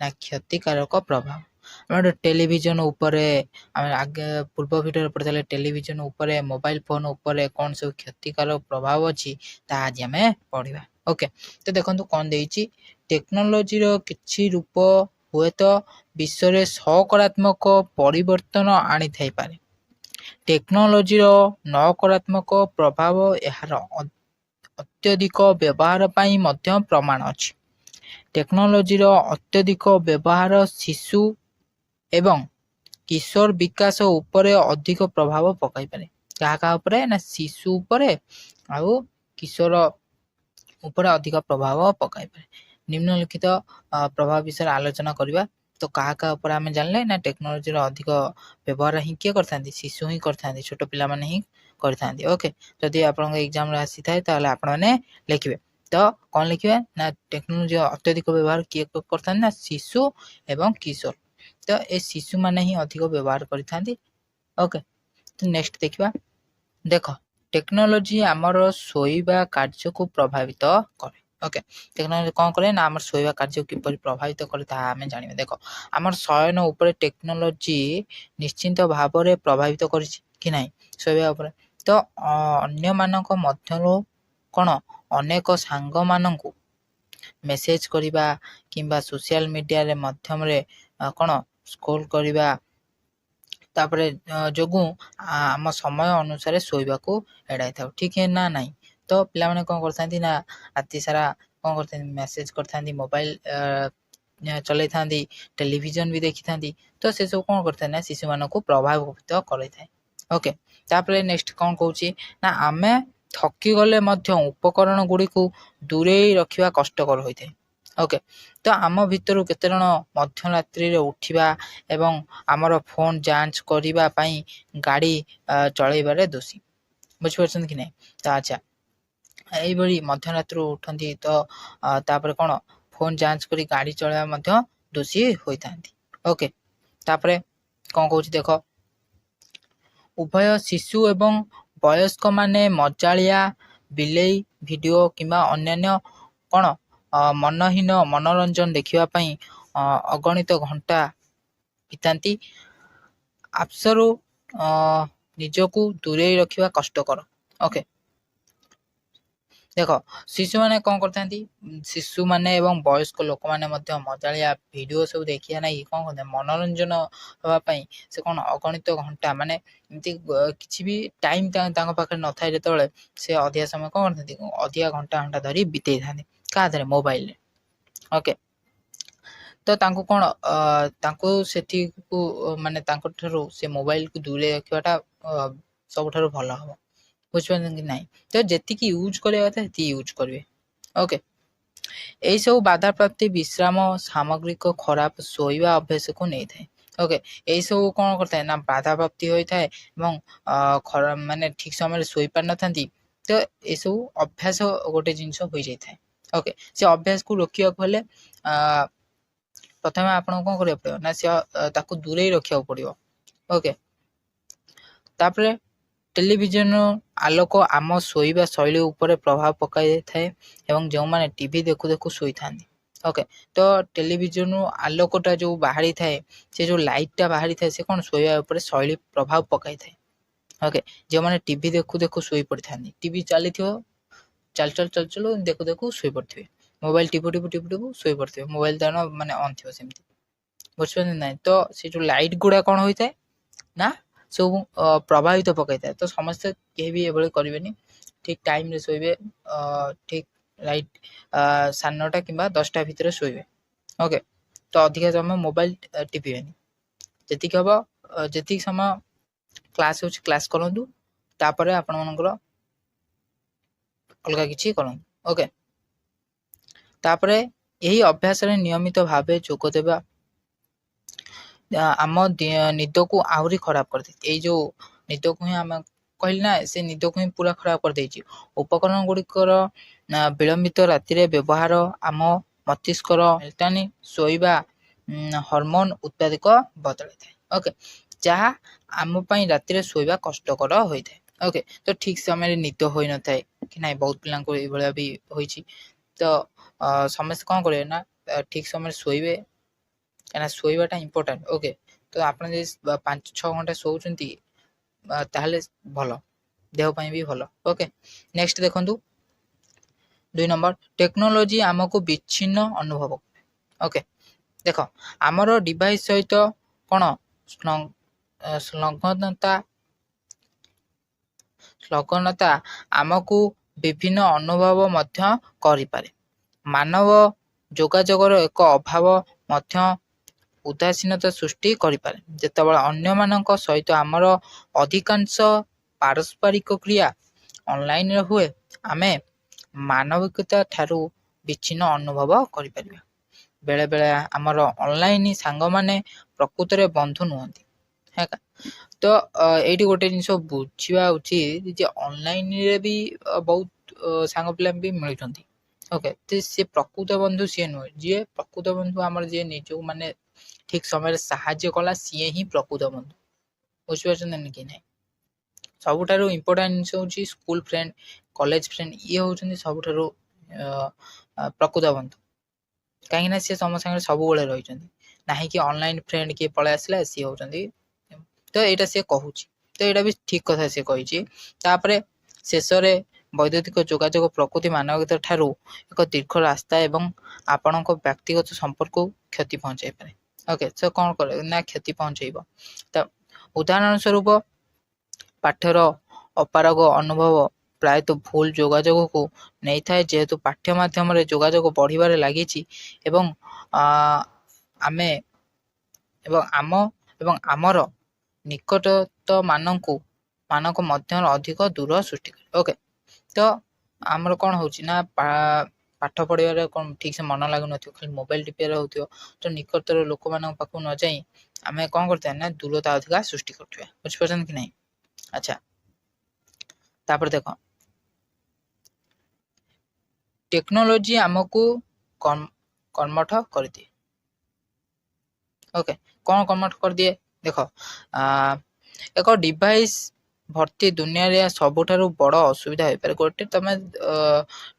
ନା କ୍ଷତିକାରକ ପ୍ରଭାବ। ଆମେ ଟେଲିଭିଜନ ଉପରେ ଆମେ ଆଗେ ପୂର୍ବ ଭିଡ଼ିଓରେ ପଢ଼ିଥିଲେ ଟେଲିଭିଜନ ଉପରେ ମୋବାଇଲ ଫୋନ ଉପରେ କ'ଣ ସବୁ କ୍ଷତିକାରକ ପ୍ରଭାବ ଅଛି ତାହା ଆଜି ଆମେ ପଢ଼ିବା। ଓକେ, ତ ଦେଖନ୍ତୁ କ'ଣ ଦେଇଛି, ଟେକ୍ନୋଲୋଜିର କିଛି ରୂପ ହୁଏତ ବିଶ୍ୱରେ ସକାରାତ୍ମକ ପରିବର୍ତ୍ତନ ଆଣିଥାଇପାରେ। ଟେକ୍ନୋଲୋଜିର ନକାରାତ୍ମକ ପ୍ରଭାବ ଏହାର ଅତ୍ୟଧିକ ବ୍ୟବହାର ପାଇଁ ମଧ୍ୟ ପ୍ରମାଣ ଅଛି। ଟେକ୍ନୋଲୋଜିର ଅତ୍ୟଧିକ ବ୍ୟବହାର ଶିଶୁ ଏବଂ କିଶୋର ବିକାଶ ଉପରେ ଅଧିକ ପ୍ରଭାବ ପକାଇପାରେ। କାହା ଉପରେ ନା ଶିଶୁ ଉପରେ ଆଉ କିଶୋର ଉପରେ ଅଧିକ ପ୍ରଭାବ ପକାଇପାରେ। ନିମ୍ନଲିଖିତ ପ୍ରଭାବ ବିଷୟରେ ଆଲୋଚନା କରିବା। ତ କାହା ଉପରେ ଆମେ ଜାଣିଲେ ନା ଟେକ୍ନୋଲୋଜିର ଅଧିକ ବ୍ୟବହାର ହିଁ କିଏ କରିଥାନ୍ତି? ଶିଶୁ ହିଁ କରିଥାନ୍ତି, ଛୋଟ ପିଲାମାନେ ହିଁ କରିଥାନ୍ତି। ଓକେ, ଯଦି ଆପଣଙ୍କ ଏକ୍ଜାମରେ ଆସିଥାଏ ତାହେଲେ ଆପଣମାନେ ଲେଖିବେ। ତ କ'ଣ ଲେଖିବେ ନା ଟେକ୍ନୋଲୋଜି ଅତ୍ୟଧିକ ବ୍ୟବହାର କିଏ କରିଥାନ୍ତି? ନା ଶିଶୁ ଏବଂ କିଶୋର। ତ ଏ ଶିଶୁମାନେ ହିଁ ଅଧିକ ବ୍ୟବହାର କରିଥାନ୍ତି। ଓକେ, ତ ନେକ୍ସଟ ଦେଖିବା। ଦେଖ, ଟେକ୍ନୋଲୋଜି ଆମର ଶୋଇବା କାର୍ଯ୍ୟକୁ ପ୍ରଭାବିତ କରେ। ଓକେ, ଟେକ୍ନୋଲୋଜି କ'ଣ କରେ ନା ଆମର ଶୋଇବା କାର୍ଯ୍ୟକୁ କିପରି ପ୍ରଭାବିତ କରେ ତାହା ଆମେ ଜାଣିବା। ଦେଖ, ଆମର ଶୟନ ଉପରେ ଟେକ୍ନୋଲୋଜି ନିଶ୍ଚିନ୍ତ ଭାବରେ ପ୍ରଭାବିତ କରିଛି କି ନାହିଁ ଶୋଇବା ଉପରେ। ତ ଅନ୍ୟମାନଙ୍କ ମଧ୍ୟରୁ କ'ଣ ଅନେକ ସାଙ୍ଗମାନଙ୍କୁ ମେସେଜ କରିବା କିମ୍ବା ସୋସିଆଲ ମିଡ଼ିଆରେ ମାଧ୍ୟମରେ କ'ଣ ସ୍କ୍ରୋଲ କରିବା ତାପରେ ଯୋଗୁଁ ଆମ ସମୟ ଅନୁସାରେ ଶୋଇବାକୁ ଏଡ଼ାଇଥାଉ। ଠିକ୍ ନା ନାହିଁ? ତ ପିଲାମାନେ କ'ଣ କରିଥାନ୍ତି ନା ରାତି ସାରା କ'ଣ କରିଥାନ୍ତି? ମେସେଜ କରିଥାନ୍ତି, ମୋବାଇଲ ଚଲେଇଥାନ୍ତି, ଟେଲିଭିଜନ ବି ଦେଖିଥାନ୍ତି। ତ ସେସବୁ କ'ଣ କରିଥାଏ ନା ଶିଶୁମାନଙ୍କୁ ପ୍ରଭାବିତ କରିଥାଏ। ଓକେ, ତାପରେ ନେକ୍ସଟ କ'ଣ କହୁଛି ନା ଆମେ ଥକିଗଲେ ମଧ୍ୟ ଉପକରଣ ଗୁଡ଼ିକୁ ଦୂରେଇ ରଖିବା କଷ୍ଟକର ହୋଇଥାଏ। ଓକେ, ତ ଆମ ଭିତରୁ କେତେଜଣ ମଧ୍ୟରାତ୍ରିରେ ଉଠିବା ଏବଂ ଆମର ଫୋନ ଯାଞ୍ଚ କରିବା ପାଇଁ ଗାଡ଼ି ଚଳାଇବାରେ ଦୋଷୀ। ବୁଝିପାରୁଛନ୍ତି କି ନାହିଁ? ତ ଆଚ୍ଛା, ଏଇଭଳି ମଧ୍ୟରାତ୍ରିରୁ ଉଠନ୍ତି ତ ତାପରେ କ'ଣ ଫୋନ ଯାଞ୍ଚ କରି ଗାଡ଼ି ଚଳାଇବା ମଧ୍ୟ ଦୋଷୀ ହୋଇଥାନ୍ତି। ଓକେ, ତାପରେ କ'ଣ କହୁଛି ଦେଖ, ଉଭୟ ଶିଶୁ ଏବଂ ବୟସ୍କମାନେ ମଜାଳିଆ ବିଲେଇ ଭିଡ଼ିଓ କିମ୍ବା ଅନ୍ୟାନ୍ୟ କ'ଣ ମନହୀନ ମନୋରଞ୍ଜନ ଦେଖିବା ପାଇଁ ଅଗଣିତ ଘଣ୍ଟା ବିତାନ୍ତି। ଆପ୍ସରୁ ନିଜକୁ ଦୂରେଇ ରଖିବା କଷ୍ଟକର। ଓକେ, ଦେଖ, ଶିଶୁମାନେ କ'ଣ କରିଥାନ୍ତି? ଶିଶୁମାନେ ଏବଂ ବୟସ୍କ ଲୋକମାନେ ମଧ୍ୟ ମଜାଳିଆ ଭିଡ଼ିଓ ସବୁ ଦେଖିବା ନାଗି କ'ଣ କରିଥାନ୍ତି? ମନୋରଞ୍ଜନ ହେବା ପାଇଁ ସେ କ'ଣ ଅଗଣିତ ଘଣ୍ଟା ମାନେ ଏମିତି କିଛି ବି ଟାଇମ୍ ତାଙ୍କ ପାଖରେ ନଥାଏ ଯେତେବେଳେ ସେ ଅଧିକା ସମୟ କ'ଣ କରିଥାନ୍ତି? ଅଧିକା ଘଣ୍ଟା ଘଣ୍ଟା ଧରି ବିତେଇଥାନ୍ତି। କାହା ଦେହରେ? ମୋବାଇଲରେ। ଓକେ, ତ ତାଙ୍କୁ କ'ଣ ତାଙ୍କୁ ସେଥିକୁ ମାନେ ତାଙ୍କଠାରୁ ସେ ମୋବାଇଲକୁ ଦୂରେଇ ରଖିବାଟା ସବୁଠାରୁ ଭଲ ହେବ। ବୁଝିପାରୁଛନ୍ତି କି ନାହିଁ? ତ ଯେତିକି ୟୁଜ୍ କରିବା କଥା ସେତିକି ୟୁଜ୍ କରିବେ। ଓକେ, ଏହିସବୁ ବାଧାପ୍ରାପ୍ତି ବିଶ୍ରାମ ସାମଗ୍ରିକ ଖରାପ ଶୋଇବା ଅଭ୍ୟାସକୁ ନେଇଥାଏ। ଓକେ, ଏହିସବୁ କ'ଣ କରିଥାଏ ନା ବାଧାପ୍ରାପ୍ତି ହୋଇଥାଏ ଏବଂ ମାନେ ଠିକ୍ ସମୟରେ ଶୋଇପାରିନଥାନ୍ତି। ତ ଏସବୁ ଅଭ୍ୟାସ ଗୋଟେ ଜିନିଷ ହୋଇଯାଇଥାଏ। ଓକେ, ସେ ଅଭ୍ୟାସକୁ ରୋକିବାକୁ ହେଲେ ପ୍ରଥମେ ଆପଣଙ୍କୁ କ'ଣ କରିବାକୁ ପଡ଼ିବ ନା ସେ ତାକୁ ଦୂରେଇ ରଖିବାକୁ ପଡ଼ିବ। ଓକେ, ତାପରେ ଟେଲିଭିଜନ ଆଲୋକ ଆମ ଶୋଇବା ଶୈଳୀ ଉପରେ ପ୍ରଭାବ ପକାଇଥାଏ ଏବଂ ଯେଉଁମାନେ ଟିଭି ଦେଖୁ ଦେଖୁ ଶୋଇଥାନ୍ତି। ଓକେ, ତ ଟେଲିଭିଜନରୁ ଆଲୋକଟା ଯେଉଁ ବାହାରିଥାଏ, ସେ ଯେଉଁ ଲାଇଟ୍ଟା ବାହାରିଥାଏ ସେ କ'ଣ ଶୋଇବା ଉପରେ ଶୈଳୀ ପ୍ରଭାବ ପକାଇଥାଏ। ଓକେ, ଯେଉଁମାନେ ଟିଭି ଦେଖୁ ଦେଖୁ ଶୋଇପଡ଼ିଥାନ୍ତି, ଟିଭି ଚାଲିଥିବ, ଚାଲୁ ଦେଖୁ ଦେଖୁ ଶୋଇପଡ଼ିଥିବେ, ମୋବାଇଲ ଟିପୁ ଶୋଇପଡ଼ିଥିବେ, ମୋବାଇଲ ତାର ମାନେ ଅନ୍ ଥିବ ସେମିତି। ବୁଝିପାରୁଛନ୍ତି ନାହିଁ? ତ ସେ ଯେଉଁ ଲାଇଟ୍ ଗୁଡ଼ା କ'ଣ ହୋଇଥାଏ ନା ସବୁ ପ୍ରଭାବିତ ପକାଇଥାଏ। ତ ସମସ୍ତେ କେହି ବି ଏଭଳି କରିବେନି, ଠିକ୍ ଟାଇମ୍ରେ ଶୋଇବେ, ଠିକ୍ ରାଇଟ୍ 9:30 କିମ୍ବା 10ଟା ଭିତରେ ଶୋଇବେ। ଓକେ, ତ ଅଧିକା ସମୟ ମୋବାଇଲ ଟିପିବେନି। ଯେତିକି ହେବ ଯେତିକି ସମୟ କ୍ଲାସ୍ ହେଉଛି କ୍ଲାସ୍ କରନ୍ତୁ, ତାପରେ ଆପଣମାନଙ୍କର ଅଲଗା କିଛି କରନ୍ତୁ। ଓକେ, ତାପରେ ଏହି ଅଭ୍ୟାସରେ ନିୟମିତ ଭାବେ ଯୋଗ ଦେବା ଆମ ନିଦକୁ ଆହୁରି ଖରାପ କରିଥାଏ। ଏଇ ଯେଉଁ ନିଦକୁ ହିଁ ଆମେ କହିଲି ନା, ସେ ନିଦକୁ ହିଁ ପୁରା ଖରାପ କରିଦେଇଛି। ଉପକରଣ ଗୁଡ଼ିକର ବିଳମ୍ବିତ ରାତିରେ ବ୍ୟବହାର ଆମ ମସ୍ତିଷ୍କର ମେଲାଟୋନିନ୍ ଶୋଇବା ହରମୋନ୍ ଉତ୍ପାଦକ ବଦଳାଇଥାଏ। ଓକେ, ଯାହା ଆମ ପାଇଁ ରାତିରେ ଶୋଇବା କଷ୍ଟକର ହୋଇଥାଏ। ଓକେ, ତ ଠିକ୍ ସମୟରେ ନିଦ ହୋଇନଥାଏ କି ନାହିଁ, ବହୁତ ପିଲାଙ୍କୁ ଏଇଭଳିଆ ବି ହୋଇଛି। ତ ସମସ୍ତେ କ'ଣ କରିବେ ନା ଠିକ୍ ସମୟରେ ଶୋଇବେ, କାହିଁକିନା ଶୋଇବାଟା ଇମ୍ପୋର୍ଟାଣ୍ଟ। ଓକେ, ତ ଆପଣ ଯଦି 5-6 ଘଣ୍ଟା ଶୋଉଛନ୍ତି ତାହେଲେ ଭଲ, ଦେହ ପାଇଁ ବି ଭଲ। ଓକେ, ନେକ୍ସଟ ଦେଖନ୍ତୁ 2 ନମ୍ବର, ଟେକ୍ନୋଲୋଜି ଆମକୁ ବିଚ୍ଛିନ୍ନ ଅନୁଭବ। ଓକେ, ଦେଖ ଆମର ଡିଭାଇସ୍ ସହିତ କ'ଣ ସଂଲଗ୍ନତା ଆମକୁ ବିଭିନ୍ନ ଅନୁଭବ ମଧ୍ୟ କରିପାରେ। ମାନବ ଯୋଗାଯୋଗର ଏକ ଅଭାବ ମଧ୍ୟ ଉଦାସୀନତା ସୃଷ୍ଟି କରିପାରେ। ଯେତେବେଳେ ଅନ୍ୟମାନଙ୍କ ସହିତ ଆମର ଅଧିକାଂଶ ପାରସ୍ପରିକ କ୍ରିୟା ଅନଲାଇନରେ ହୁଏ, ଆମେ ମାନବିକତା ଠାରୁ ବିଚ୍ଛିନ୍ନ ଅନୁଭବ କରିପାରିବା। ବେଳେବେଳେ ଆମର ଅନଲାଇନ ସାଙ୍ଗମାନେ ପ୍ରକୃତରେ ବନ୍ଧୁ ନୁହନ୍ତି। ତ ଏଇଠି ଗୋଟେ ଜିନିଷ ବୁଝିବା ଉଚିତ ଯେ ଅନଲାଇନରେ ବି ବହୁତ ସାଙ୍ଗ ପିଲା ବି ମିଳୁଛନ୍ତି। ଓକେ, ତ ସିଏ ପ୍ରକୃତ ବନ୍ଧୁ ସିଏ ନୁହେଁ। ଯିଏ ପ୍ରକୃତ ବନ୍ଧୁ ଆମର ଯିଏ ନିଜକୁ ମାନେ ଠିକ ସମୟରେ ସାହାଯ୍ୟ କଲା, ସିଏ ହିଁ ପ୍ରକୃତ ବନ୍ଧୁ। ବୁଝିପାରୁଛନ୍ତି କି ନାହିଁ? ସବୁଠାରୁ ଇମ୍ପୋର୍ଟାଣ୍ଟ ଜିନିଷ ହେଉଛି ସ୍କୁଲ ଫ୍ରେଣ୍ଡ, କଲେଜ ଫ୍ରେଣ୍ଡ, ଇଏ ହେଉଛନ୍ତି ସବୁଠାରୁ ପ୍ରକୃତ ବନ୍ଧୁ। କାହିଁକିନା ସିଏ ସମସ୍ତ ସାଙ୍ଗରେ ସବୁବେଳେ ରହିଛନ୍ତି, ନାହିଁ କି ଅନଲାଇନ ଫ୍ରେଣ୍ଡ କିଏ ପଳେଇ ଆସିଲା ସିଏ ହେଉଛନ୍ତି। ତ ଏଇଟା ସିଏ କହୁଛି, ତ ଏଇଟା ବି ଠିକ କଥା ସିଏ କହିଛି। ତାପରେ ଶେଷରେ ବୈଦ୍ୟୁତିକ ଯୋଗାଯୋଗ ପ୍ରକୃତି ମାନବିକତା ଠାରୁ ଏକ ଦୀର୍ଘ ରାସ୍ତା ଏବଂ ଆପଣଙ୍କ ବ୍ୟକ୍ତିଗତ ସମ୍ପର୍କକୁ କ୍ଷତି ପହଞ୍ଚାଇପାରେ। ଓକେ, ତ କ'ଣ କରେ ନା କ୍ଷତି ପହଞ୍ଚାଇବ। ତ ଉଦାହରଣ ସ୍ୱରୂପ ପାଠ୍ୟର ଅପାରଗ ଅନୁଭବ ପ୍ରାୟତଃ ଭୁଲ ଯୋଗାଯୋଗକୁ ନେଇଥାଏ। ଯେହେତୁ ପାଠ୍ୟ ମାଧ୍ୟମରେ ଯୋଗାଯୋଗ ବଢ଼ିବାରେ ଲାଗିଛି ଏବଂ ଆମେ ଆମର ନିକଟତମାନଙ୍କ ମଧ୍ୟରେ ଅଧିକ ଦୂର ସୃଷ୍ଟି କରେ। ଓକେ, ତ ଆମର କ'ଣ ହେଉଛି ନା ପାଠ ପଢ଼ିବାରେ କ'ଣ ଠିକ୍ସେ ମନ ଲାଗୁନଥିବ, ଖାଲି ମୋବାଇଲ ଟିପିବାର ହେଉଥିବ, ତ ନିକଟତର ଲୋକମାନଙ୍କ ପାଖକୁ ନ ଯାଇ ଆମେ କ'ଣ କରିଥିବା ନା ଦୂରତା ଅଧିକା ସୃଷ୍ଟି କରୁଥିବା। ବୁଝିପାରୁଛନ୍ତି କି ନାହିଁ? ଆଚ୍ଛା, ତାପରେ ଦେଖ ଟେକ୍ନୋଲୋଜି ଆମକୁ କର୍ମଠ କରିଦିଏ। ଓକେ, କ'ଣ କର୍ମଠ କରିଦିଏ? ଦେଖ ଏକ ଡିଭାଇସ୍ ଭର୍ତ୍ତି ଦୁନିଆରେ ସବୁଠାରୁ ବଡ଼ ଅସୁବିଧା ହୋଇପାରେ। ଗୋଟେ ତମେ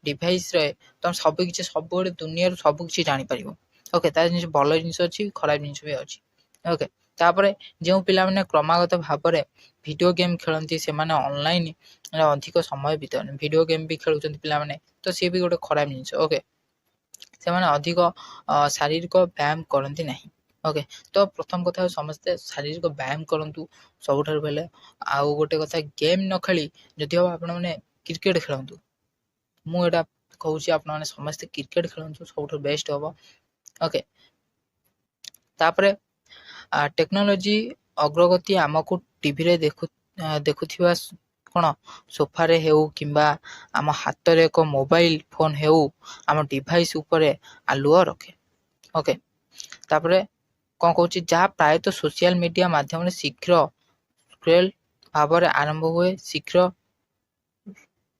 ଡିଭାଇସ୍ରେ ତମେ ସବୁକିଛି ସବୁବେଳେ ଦୁନିଆରୁ ସବୁକିଛି ଜାଣିପାରିବ। ଓକେ, ତା ଜିନିଷ ଭଲ ଜିନିଷ ଅଛି, ଖରାପ ଜିନିଷ ବି ଅଛି। ଓକେ, ତାପରେ ଯେଉଁ ପିଲାମାନେ କ୍ରମାଗତ ଭାବରେ ଭିଡ଼ିଓ ଗେମ୍ ଖେଳନ୍ତି, ସେମାନେ ଅନଲାଇନରେ ଅଧିକ ସମୟ ବିତାନ୍ତି। ଭିଡ଼ିଓ ଗେମ୍ ବି ଖେଳୁଛନ୍ତି ପିଲାମାନେ, ତ ସିଏ ବି ଗୋଟେ ଖରାପ ଜିନିଷ। ଓକେ, ସେମାନେ ଅଧିକ ଶାରୀରିକ ବ୍ୟାୟାମ କରନ୍ତି ନାହିଁ। ଓକେ, ତ ପ୍ରଥମ କଥା ସମସ୍ତେ ଶାରୀରିକ ବ୍ୟାୟାମ କରନ୍ତୁ ସବୁଠାରୁ ଭଲ। ଆଉ ଗୋଟେ କଥା, ଗେମ୍ ନ ଖେଳି ଯଦି ହବ ଆପଣମାନେ କ୍ରିକେଟ ଖେଳନ୍ତୁ। ମୁଁ ଏଇଟା କହୁଛି, ଆପଣମାନେ ସମସ୍ତେ କ୍ରିକେଟ ଖେଳନ୍ତୁ, ସବୁଠାରୁ ବେଷ୍ଟ ହବ। ଓକେ, ତାପରେ ଟେକ୍ନୋଲୋଜି ଅଗ୍ରଗତି ଆମକୁ ଟିଭିରେ ଦେଖୁଥିବା କ'ଣ ସୋଫାରେ ହେଉ କିମ୍ବା ଆମ ହାତରେ ଏକ ମୋବାଇଲ ଫୋନ ହେଉ, ଆମ ଡିଭାଇସ୍ ଉପରେ ଆଲୁଅ ରଖେ। ଓକେ, ତାପରେ କ'ଣ କହୁଛି, ଯାହା ପ୍ରାୟତଃ ସୋସିଆଲ ମିଡ଼ିଆ ମାଧ୍ୟମରେ ଶୀଘ୍ର ସ୍କ୍ରୋଲ ଭାବରେ ଆରମ୍ଭ ହୁଏ, ଶୀଘ୍ର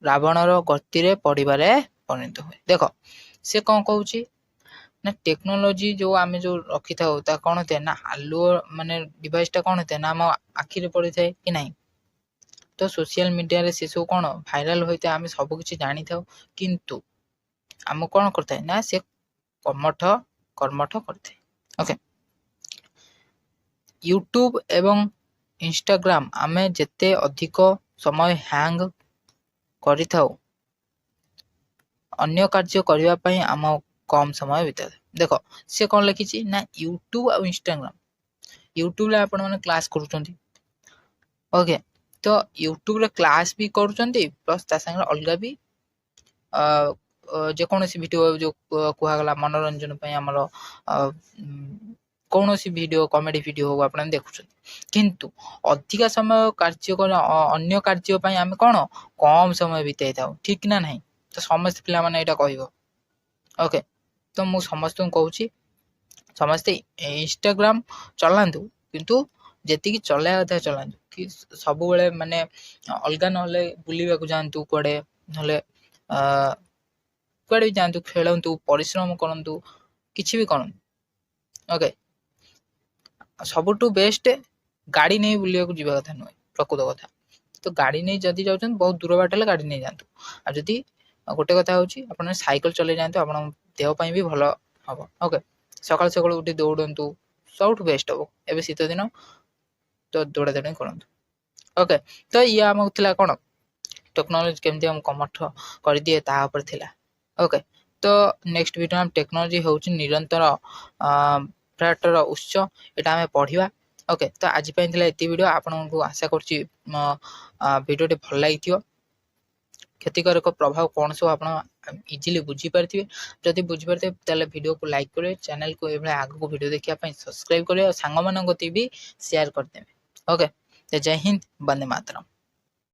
ରାବଣର ଗତିରେ ପଡ଼ିବାରେ ପରିଣତ ହୁଏ। ଦେଖ ସେ କ'ଣ କହୁଛି ନା ଟେକ୍ନୋଲୋଜି ଯେଉଁ ଆମେ ଯେଉଁ ରଖିଥାଉ ତା କ'ଣ ହୋଇଥାଏ ନା ଆଲୁଅ, ମାନେ ଡିଭାଇସ୍ଟା କ'ଣ ହୋଇଥାଏ ନା ଆମ ଆଖିରେ ପଡ଼ିଥାଏ କି ନାହିଁ। ତ ସୋସିଆଲ ମିଡ଼ିଆରେ ସେସବୁ କ'ଣ ଭାଇରାଲ ହୋଇଥାଏ, ଆମେ ସବୁକିଛି ଜାଣିଥାଉ, କିନ୍ତୁ ଆମକୁ କ'ଣ କରିଥାଏ ନା ସେ କର୍ମଠ କରିଥାଏ। ଓକେ, ୟୁଟ୍ୟୁବ ଏବଂ ଇନଷ୍ଟାଗ୍ରାମ ଆମେ ଯେତେ ଅଧିକ ସମୟ ହ୍ୟାଙ୍ଗ କରିଥାଉ, ଅନ୍ୟ କାର୍ଯ୍ୟ କରିବା ପାଇଁ ଆମ କମ୍ ସମୟ ବିତାଇଥାଏ। ଦେଖ ସେ କ'ଣ ଲେଖିଛି ନା ୟୁଟ୍ୟୁବ ଆଉ ଇନଷ୍ଟାଗ୍ରାମ, ୟୁଟ୍ୟୁବରେ ଆପଣମାନେ କ୍ଲାସ୍ କରୁଛନ୍ତି। ଓକେ, ତ ୟୁଟ୍ୟୁବରେ କ୍ଲାସ୍ ବି କରୁଛନ୍ତି, ପ୍ଲସ୍ ତା ସାଙ୍ଗରେ ଅଲଗା ବି ଯେକୌଣସି ଭିଡ଼ିଓ ଯେଉଁ କୁହାଗଲା ମନୋରଞ୍ଜନ ପାଇଁ ଆମର କୌଣସି ଭିଡ଼ିଓ, କମେଡ଼ି ଭିଡ଼ିଓ ହଉ ଆପଣ ଦେଖୁଛନ୍ତି। କିନ୍ତୁ ଅଧିକା ସମୟ ଅନ୍ୟ କାର୍ଯ୍ୟ ପାଇଁ ଆମେ କ'ଣ କମ୍ ସମୟ ବିତାଇଥାଉ, ଠିକ୍ ନା ନାହିଁ? ତ ସମସ୍ତେ ପିଲାମାନେ ଏଇଟା କହିବ। ଓକେ, ତ ମୁଁ ସମସ୍ତଙ୍କୁ କହୁଛି ସମସ୍ତେ ଇନଷ୍ଟାଗ୍ରାମ ଚଲାନ୍ତୁ, କିନ୍ତୁ ଯେତିକି ଚଲାଇବା କଥା ଚଲାନ୍ତୁ, କି ସବୁବେଳେ ମାନେ ଅଲଗା ନହେଲେ ବୁଲିବାକୁ ଯାଆନ୍ତୁ, କୁଆଡ଼େ ନହେଲେ କୁଆଡ଼େ ବି ଯାଆନ୍ତୁ, ଖେଳନ୍ତୁ, ପରିଶ୍ରମ କରନ୍ତୁ, କିଛି ବି କରନ୍ତୁ। ଓକେ, ସବୁଠୁ ବେଷ୍ଟ ଗାଡ଼ି ନେଇ ବୁଲିବାକୁ ଯିବା କଥା ନୁହେଁ, ପ୍ରକୃତ କଥା। ତ ଗାଡ଼ି ନେଇ ଯଦି ଯାଉଛନ୍ତି ବହୁତ ଦୂର ବାଟ ହେଲେ ଗାଡ଼ି ନେଇ ଯାଆନ୍ତୁ। ଆଉ ଯଦି ଗୋଟେ କଥା ହେଉଛି ଆପଣ ସାଇକେଲ ଚଲେଇ ଯାଆନ୍ତୁ, ଆପଣଙ୍କ ଦେହ ପାଇଁ ବି ଭଲ ହେବ। ଓକେ, ସକାଳୁ ସକାଳୁ ଉଠି ଦୌଡ଼ନ୍ତୁ, ସବୁଠୁ ବେଷ୍ଟ ହବ। ଏବେ ଶୀତ ଦିନ ତ ଦୌଡ଼ା ଦୌଡ଼ି କରନ୍ତୁ। ଓକେ, ତ ଇଏ ଆମକୁ ଥିଲା କ'ଣ ଟେକ୍ନୋଲୋଜି କେମିତି ଆମକୁ କମଠ କରିଦିଏ ତାହା ଉପରେ ଥିଲା। ଓକେ, ତ ନେକ୍ସଟ ଭିଡ଼ିଓ ଆମେ ଟେକ୍ନୋଲୋଜି ହେଉଛି ନିରନ୍ତର ପ୍ରୟାସର ଉତ୍ସ, ଏଇଟା ଆମେ ପଢ଼ିବା। ଓକେ, ତ ଆଜି ପାଇଁ ଥିଲା ଏତିକି ଭିଡ଼ିଓ। ଆପଣଙ୍କୁ ଆଶା କରୁଛି ଭିଡ଼ିଓଟି ଭଲ ଲାଗିଥିବ। କ୍ଷତିକାରକ ପ୍ରଭାବ କ'ଣ ସବୁ ଆପଣ ଇଜିଲି ବୁଝିପାରିଥିବେ। ଯଦି ବୁଝିପାରିଥିବେ ତାହେଲେ ଭିଡ଼ିଓକୁ ଲାଇକ୍ କରିବେ, ଚ୍ୟାନେଲକୁ ଏଭଳି ଆଗକୁ ଭିଡ଼ିଓ ଦେଖିବା ପାଇଁ ସବସ୍କ୍ରାଇବ୍ କରିବେ ଆଉ ସାଙ୍ଗମାନଙ୍କ କତିକି ବି ସେୟାର କରିଦେବେ। ଓକେ, ଜୟ ହିନ୍ଦ, ବନ୍ଦେ ମାତରମ୍।